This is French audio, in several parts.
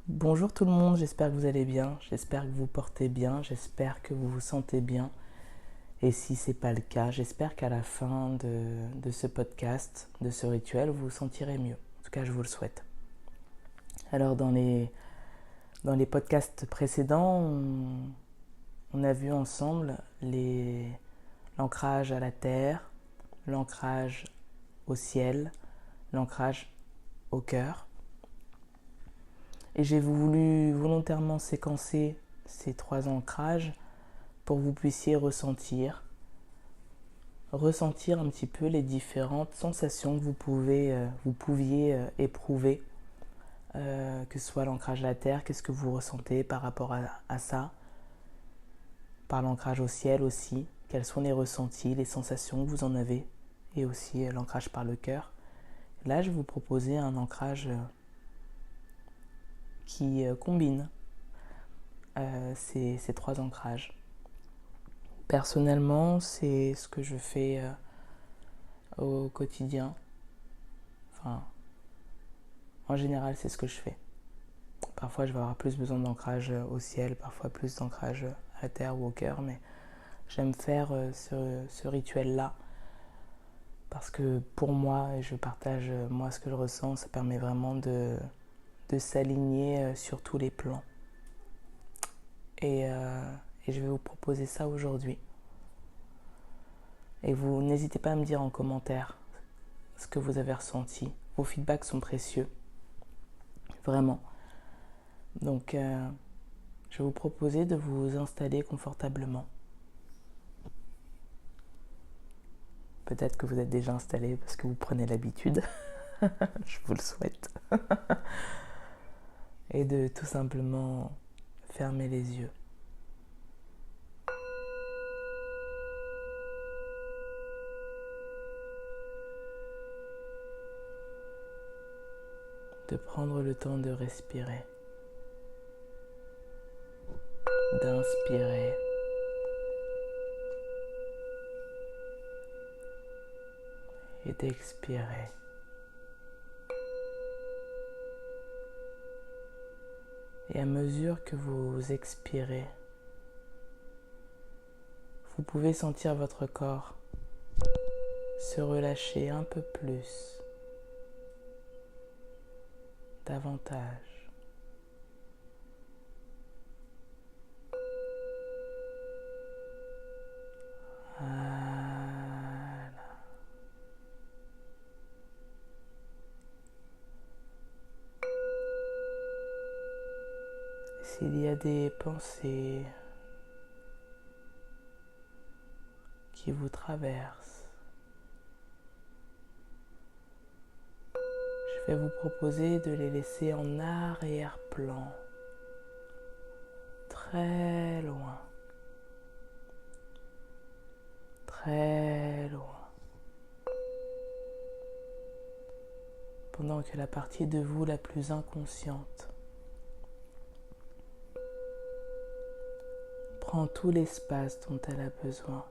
Bonjour tout le monde, j'espère que vous allez bien, j'espère que vous portez bien, j'espère que vous vous sentez bien. Et si ce n'est pas le cas, j'espère qu'à la fin de ce podcast, de ce rituel, vous vous sentirez mieux. En tout cas, je vous le souhaite. Alors dans les podcasts précédents, on a vu ensemble l'ancrage à la terre, l'ancrage au ciel, l'ancrage au cœur. Et j'ai voulu volontairement séquencer ces trois ancrages pour que vous puissiez ressentir un petit peu les différentes sensations que vous pouviez éprouver, que ce soit l'ancrage à la terre, qu'est-ce que vous ressentez par rapport à ça, par l'ancrage au ciel aussi, quels sont les ressentis, les sensations que vous en avez, et aussi l'ancrage par le cœur. Là, je vais vous proposer un ancrage qui combine ces trois ancrages. Personnellement, c'est ce que je fais au quotidien. Enfin, en général, c'est ce que je fais. Parfois, je vais avoir plus besoin d'ancrage au ciel, parfois plus d'ancrage à la terre ou au cœur, mais j'aime faire ce rituel-là parce que pour moi, et je partage moi ce que je ressens, ça permet vraiment de s'aligner sur tous les plans. Et je vais vous proposer ça aujourd'hui. Et vous n'hésitez pas à me dire en commentaire ce que vous avez ressenti. Vos feedbacks sont précieux, vraiment. Donc, je vais vous proposer de vous installer confortablement. Peut-être que vous êtes déjà installé parce que vous prenez l'habitude. Je vous le souhaite. Et de tout simplement fermer les yeux. De prendre le temps de respirer. D'inspirer. Et d'expirer. Et à mesure que vous expirez, vous pouvez sentir votre corps se relâcher un peu plus, davantage. Voilà. S'il y a des pensées qui vous traversent, je vais vous proposer de les laisser en arrière-plan, très loin, très loin. Pendant que la partie de vous la plus inconsciente prend tout l'espace dont elle a besoin.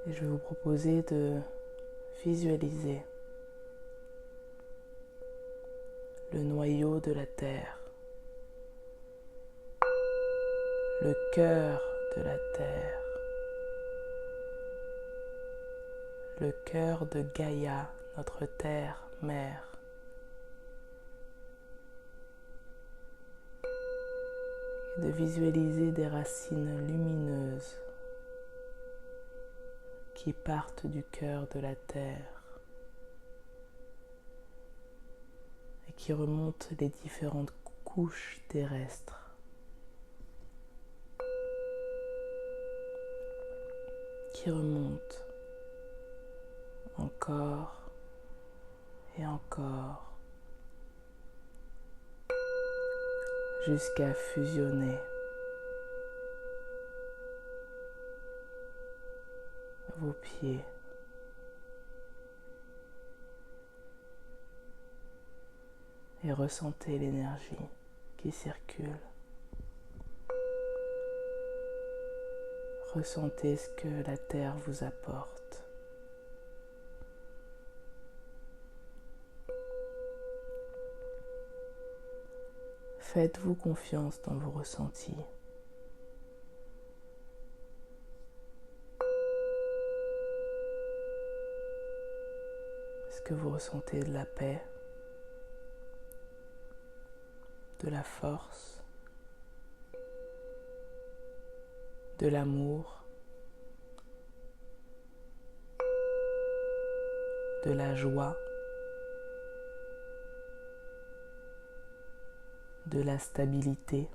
Et je vais vous proposer de visualiser le noyau de la Terre, le cœur de la Terre, le cœur de Gaïa, notre Terre-Mère. Et de visualiser des racines lumineuses qui partent du cœur de la Terre et qui remontent les différentes couches terrestres, qui remontent encore et encore jusqu'à fusionner vos pieds. Et ressentez l'énergie qui circule. Ressentez ce que la terre vous apporte. Faites-vous confiance dans vos ressentis. Est-ce que vous ressentez de la paix, de la force, de l'amour, de la joie, de la stabilité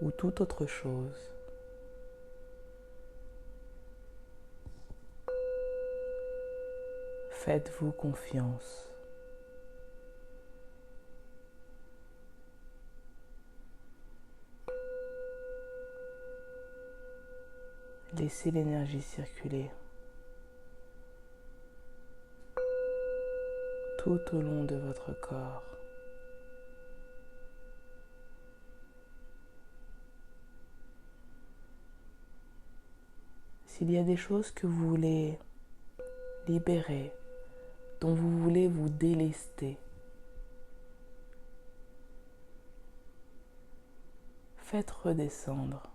ou toute autre chose? Faites-vous confiance. Laissez l'énergie circuler tout au long de votre corps. S'il y a des choses que vous voulez libérer, dont vous voulez vous délester, faites redescendre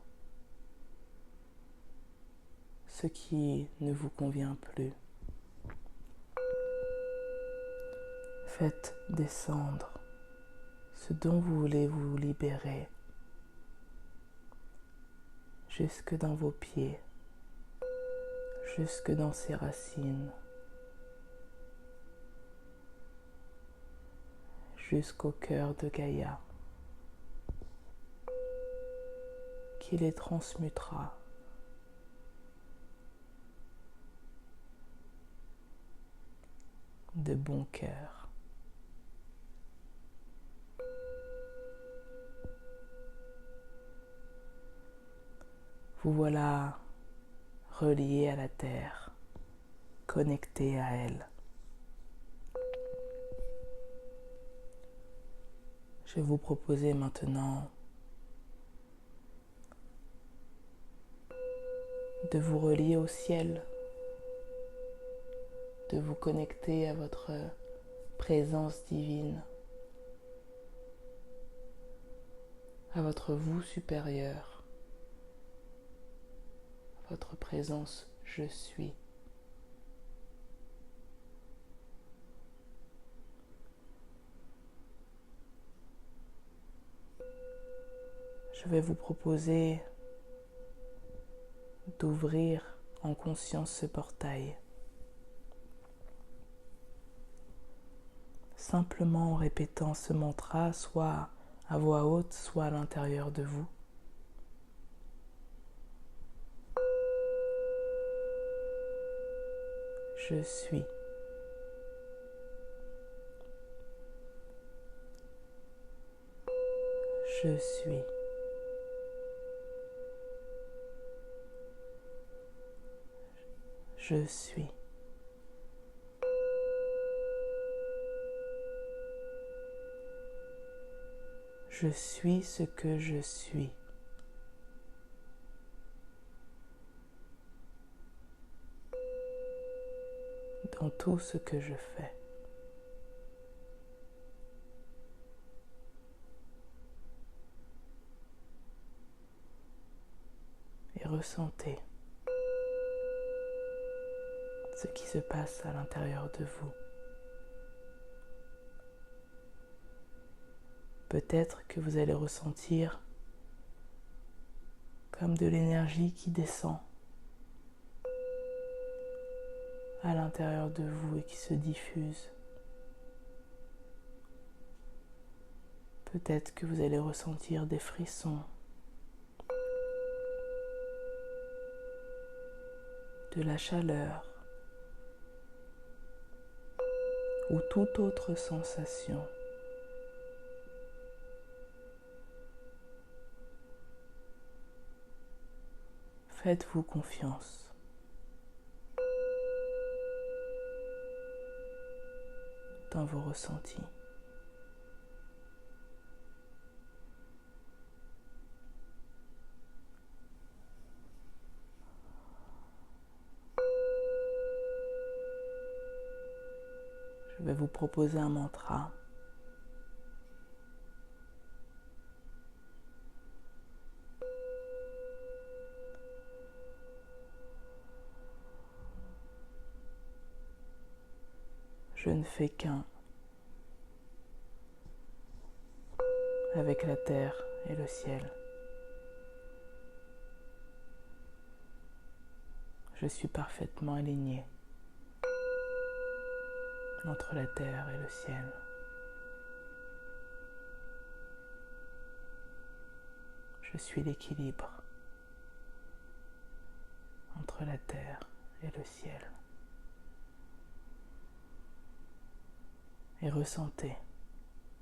ce qui ne vous convient plus. Faites descendre ce dont vous voulez vous libérer jusque dans vos pieds, jusque dans ses racines, jusqu'au cœur de Gaïa, qui les transmutera. De bon cœur. Vous voilà relié à la terre, connecté à elle. Je vais vous proposer maintenant de vous relier au ciel, de vous connecter à votre présence divine, à votre vous supérieur, à votre présence je suis. Je vais vous proposer d'ouvrir en conscience ce portail, simplement en répétant ce mantra, soit à voix haute, soit à l'intérieur de vous. Je suis. Je suis. Je suis. Je suis ce que je suis. Dans tout ce que je fais. Et ressentez ce qui se passe à l'intérieur de vous. Peut-être que vous allez ressentir comme de l'énergie qui descend à l'intérieur de vous et qui se diffuse. Peut-être que vous allez ressentir des frissons, de la chaleur ou toute autre sensation. Faites-vous confiance. Dans vos ressentis. je vais vous proposer un mantra. Je ne fais qu'un avec la terre et le ciel. Je suis parfaitement aligné entre la terre et le ciel. Je suis l'équilibre entre la terre et le ciel. Et ressentez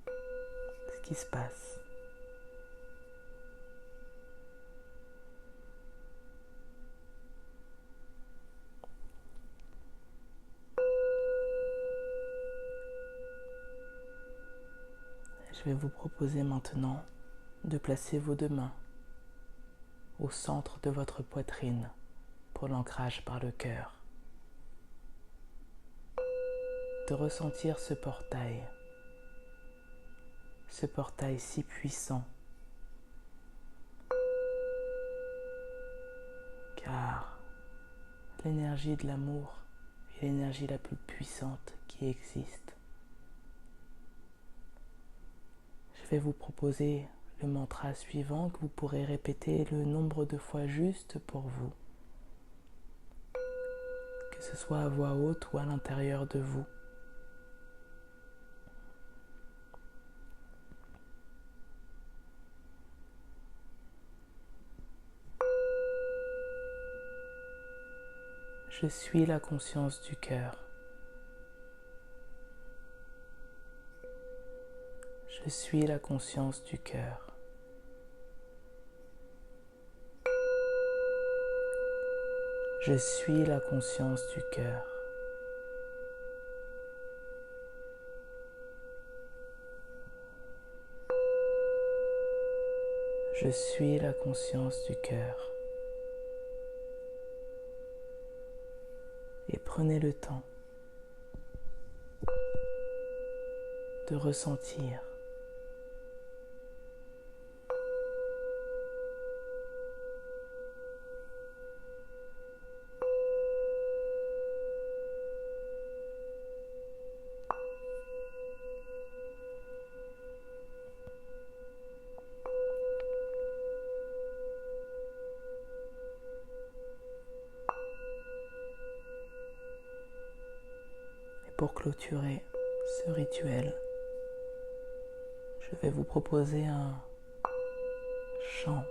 ce qui se passe. Je vais vous proposer maintenant de placer vos deux mains au centre de votre poitrine pour l'ancrage par le cœur. De ressentir ce portail si puissant, car l'énergie de l'amour est l'énergie la plus puissante qui existe. Je vais vous proposer le mantra suivant que vous pourrez répéter le nombre de fois juste pour vous, que ce soit à voix haute ou à l'intérieur de vous. Je suis la conscience du cœur. Je suis la conscience du cœur. Je suis la conscience du cœur. Je suis la conscience du cœur. Et prenez le temps de ressentir Pour clôturer ce rituel, je vais vous proposer un chant.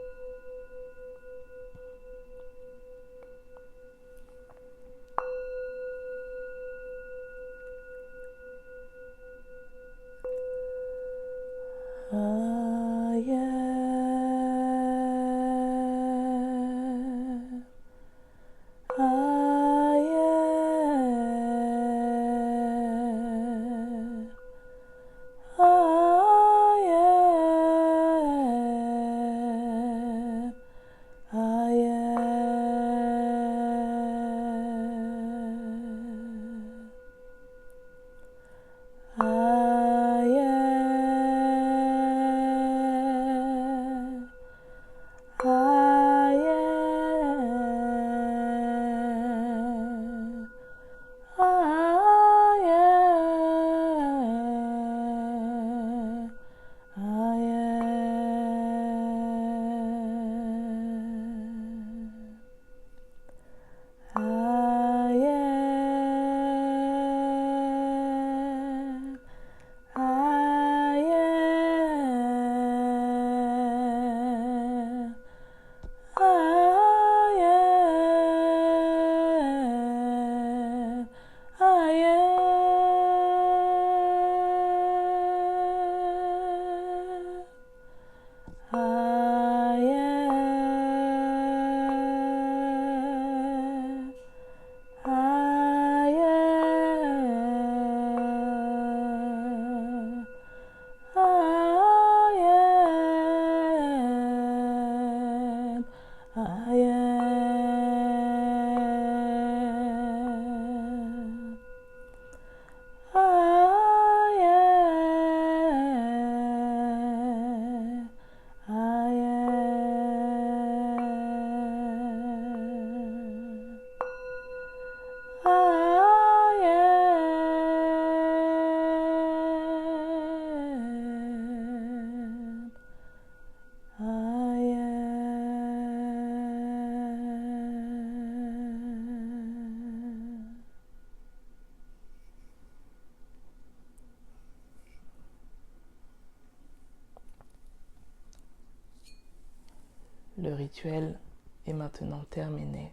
Le rituel est maintenant terminé.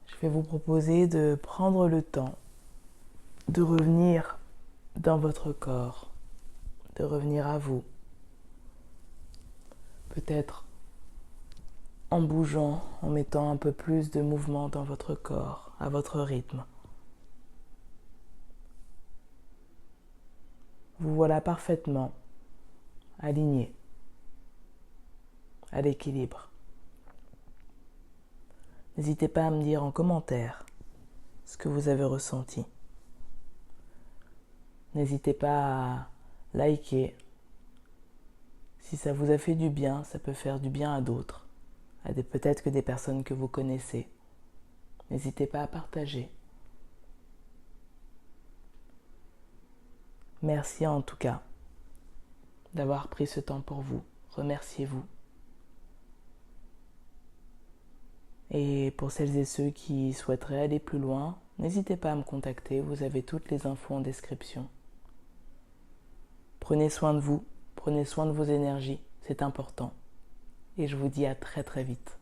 Je vais vous proposer de prendre le temps de revenir dans votre corps, de revenir à vous. Peut-être en bougeant, en mettant un peu plus de mouvement dans votre corps, à votre rythme. Vous voilà parfaitement aligné à l'équilibre. N'hésitez pas à me dire en commentaire ce que vous avez ressenti. N'hésitez pas à liker. Si ça vous a fait du bien, ça peut faire du bien à d'autres, peut-être que des personnes que vous connaissez. N'hésitez pas à partager. Merci en tout cas d'avoir pris ce temps pour vous. Remerciez-vous. Et pour celles et ceux qui souhaiteraient aller plus loin, n'hésitez pas à me contacter, vous avez toutes les infos en description. Prenez soin de vous, prenez soin de vos énergies, c'est important. Et je vous dis à très très vite.